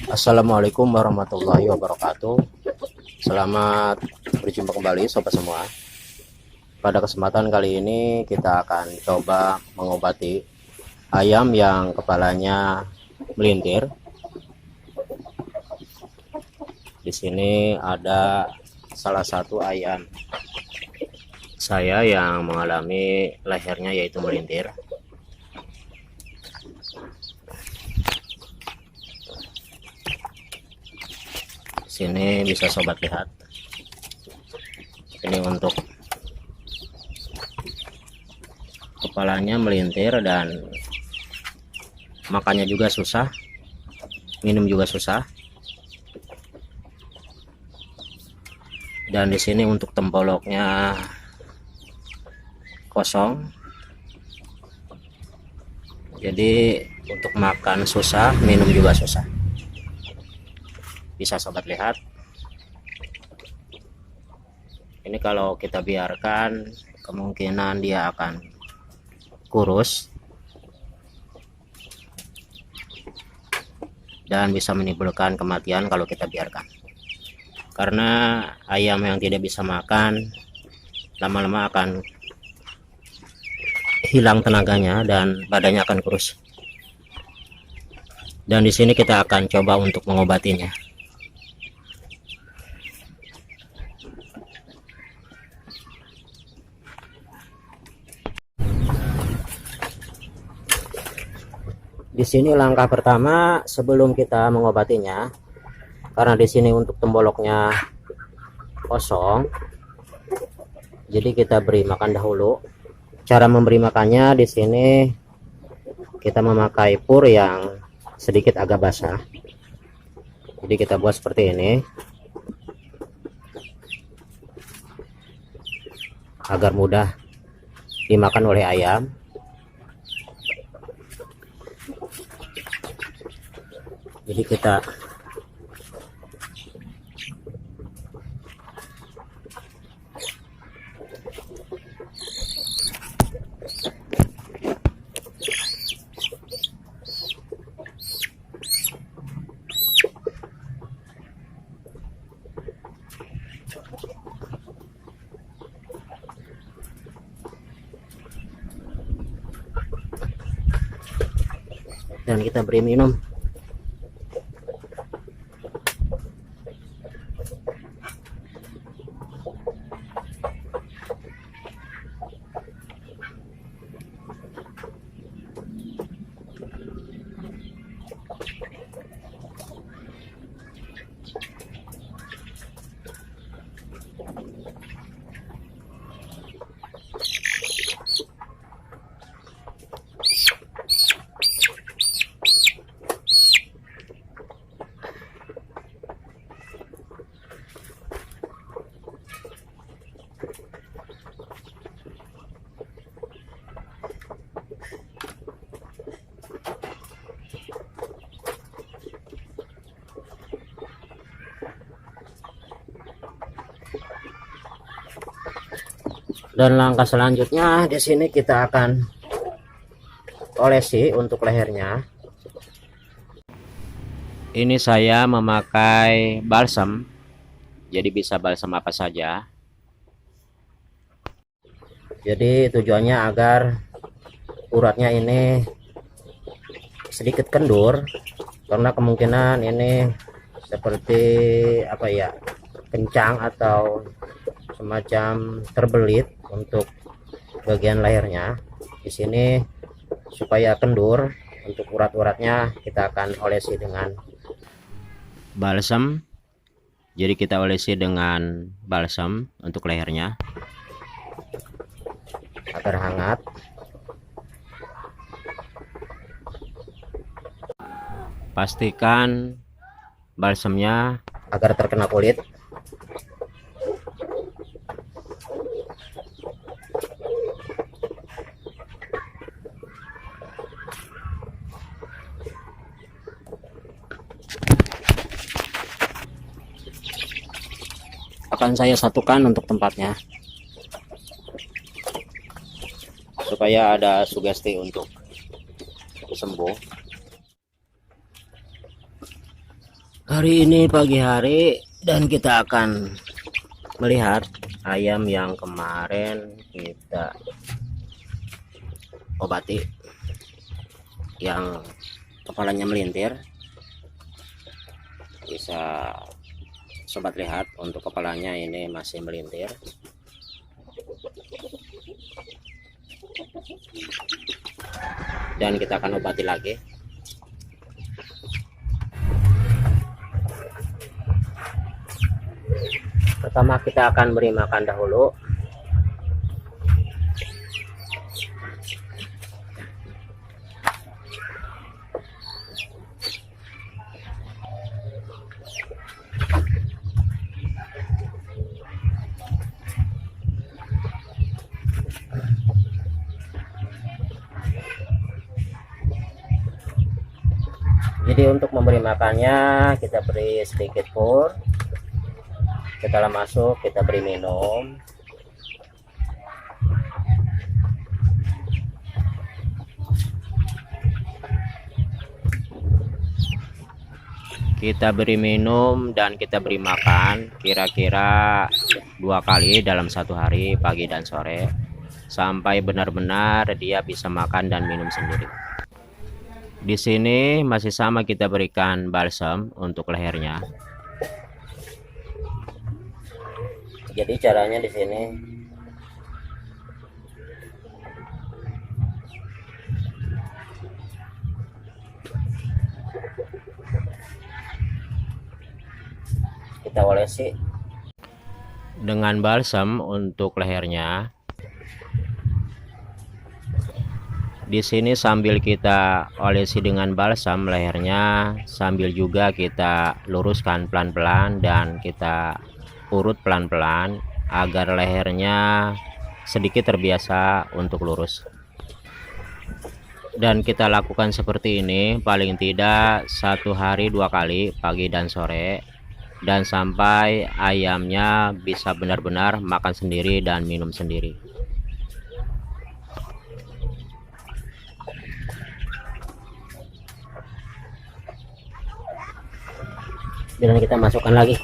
Assalamualaikum warahmatullahi wabarakatuh. Selamat berjumpa kembali sobat semua. Pada kesempatan kali ini kita akan coba mengobati ayam yang kepalanya melintir. Di sini ada salah satu ayam saya yang mengalami lehernya yaitu melintir. Sini bisa sobat lihat, ini untuk kepalanya melintir dan makannya juga susah, minum juga susah. Dan di sini untuk tempoloknya kosong, jadi untuk makan susah, minum juga susah. Bisa sobat lihat, ini kalau kita biarkan kemungkinan dia akan kurus dan bisa menimbulkan kematian kalau kita biarkan, karena ayam yang tidak bisa makan lama-lama akan hilang tenaganya dan badannya akan kurus. Dan di sini kita akan coba untuk mengobatinya. Di sini langkah pertama sebelum kita mengobatinya, karena di sini untuk temboloknya kosong, jadi kita beri makan dahulu. Cara memberi makannya di sini kita memakai pur yang sedikit agak basah. Jadi kita buat seperti ini agar mudah dimakan oleh ayam. Jadi kita dan kita beri minum. Dan langkah selanjutnya di sini kita akan olesi untuk lehernya. Ini saya memakai balsam, jadi bisa balsam apa saja. Jadi tujuannya agar uratnya ini sedikit kendur, karena kemungkinan ini seperti apa ya, kencang atau semacam terbelit untuk bagian lehernya. Di sini supaya kendur untuk urat-uratnya kita akan olesi dengan balsam. Jadi kita olesi dengan balsam untuk lehernya agar hangat. Pastikan balsamnya agar terkena kulit. Akan saya satukan untuk tempatnya supaya ada sugesti untuk sembuh. Hari ini pagi hari dan kita akan melihat ayam yang kemarin kita obati, yang kepalanya melintir. Bisa sobat lihat, untuk kepalanya ini masih melintir. Dan kita akan obati lagi. Pertama kita akan beri makan dahulu. Jadi untuk memberi makannya kita beri sedikit pur. Setelah masuk kita beri minum. Kita beri minum dan kita beri makan kira-kira 2 kali dalam 1 hari, pagi dan sore, sampai benar-benar dia bisa makan dan minum sendiri. Di sini masih sama, kita berikan balsam untuk lehernya. Jadi caranya di sini kita olesi dengan balsam untuk lehernya. Di sini sambil kita olesi dengan balsam lehernya, sambil juga kita luruskan pelan-pelan dan kita urut pelan-pelan agar lehernya sedikit terbiasa untuk lurus. Dan kita lakukan seperti ini paling tidak 1 hari 2 kali, pagi dan sore, dan sampai ayamnya bisa benar-benar makan sendiri dan minum sendiri. Dan kita masukkan lagi.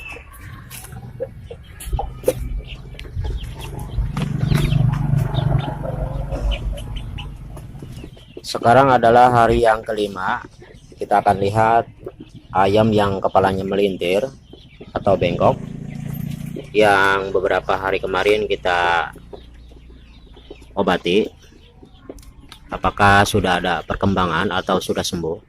Sekarang adalah hari yang kelima. Kita akan lihat ayam yang kepalanya melintir atau bengkok, yang beberapa hari kemarin kita obati. Apakah sudah ada perkembangan atau sudah sembuh?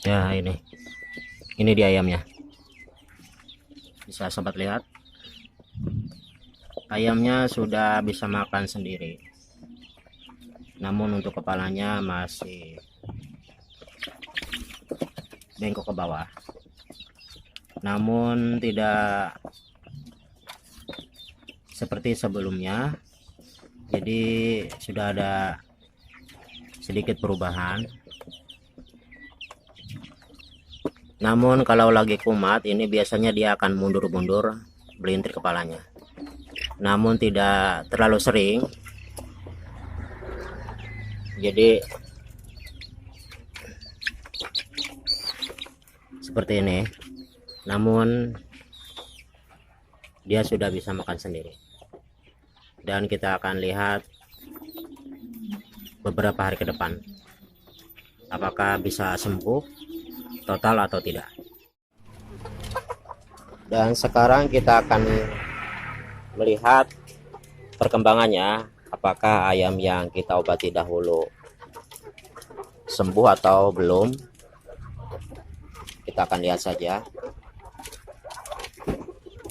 Ya, ini dia ayamnya. Bisa sobat lihat, ayamnya sudah bisa makan sendiri, namun untuk kepalanya masih bengkok ke bawah, namun tidak seperti sebelumnya. Jadi sudah ada sedikit perubahan. Namun kalau lagi kumat ini biasanya dia akan mundur-mundur, melintir kepalanya, namun tidak terlalu sering. Jadi seperti ini, namun dia sudah bisa makan sendiri. Dan kita akan lihat beberapa hari ke depan apakah bisa sembuh total atau tidak. Dan sekarang kita akan melihat perkembangannya, apakah ayam yang kita obati dahulu sembuh atau belum. Kita akan lihat saja.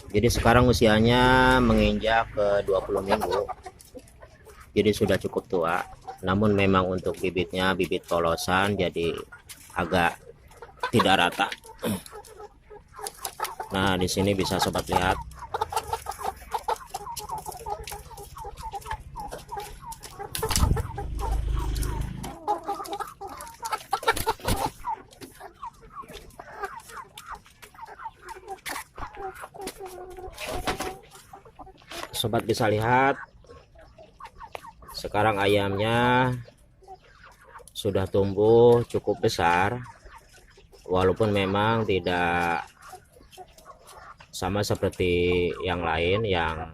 Jadi sekarang usianya menginjak ke 20 minggu, jadi sudah cukup tua. Namun memang untuk bibitnya bibit polosan, jadi agak tidak rata. Nah, di sini bisa sobat lihat. Sobat bisa lihat Sekarang ayamnya sudah tumbuh cukup besar, walaupun memang tidak sama seperti yang lain yang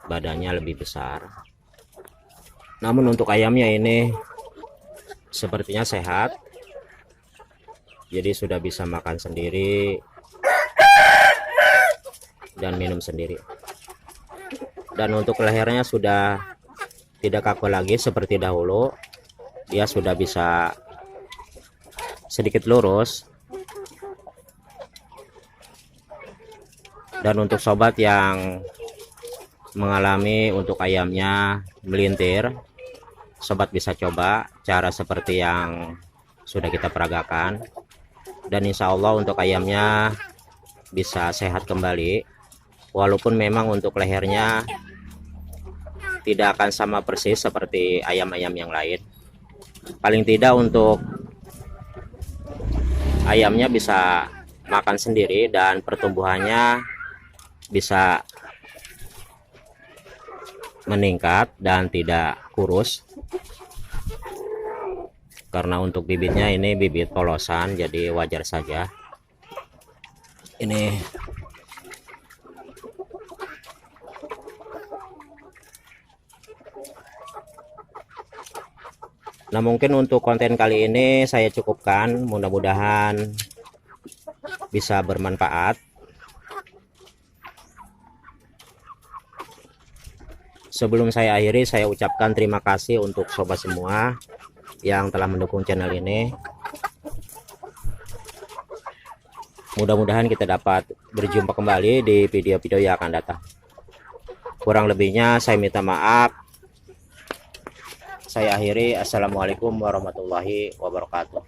badannya lebih besar. Namun untuk ayamnya ini sepertinya sehat, jadi sudah bisa makan sendiri dan minum sendiri. Dan untuk lehernya sudah tidak kaku lagi seperti dahulu, dia sudah bisa sedikit lurus. Dan untuk sobat yang mengalami untuk ayamnya melintir, sobat bisa coba cara seperti yang sudah kita peragakan, dan insya Allah untuk ayamnya bisa sehat kembali, walaupun memang untuk lehernya tidak akan sama persis seperti ayam-ayam yang lain. Paling tidak untuk ayamnya bisa makan sendiri dan pertumbuhannya bisa meningkat dan tidak kurus, karena untuk bibitnya ini bibit polosan, jadi wajar saja. Ini nah, mungkin untuk konten kali ini saya cukupkan, mudah-mudahan bisa bermanfaat. Sebelum saya akhiri, saya ucapkan terima kasih untuk sobat semua yang telah mendukung channel ini. Mudah-mudahan kita dapat berjumpa kembali di video-video yang akan datang. Kurang lebihnya saya minta maaf. Saya akhiri. Assalamualaikum warahmatullahi wabarakatuh.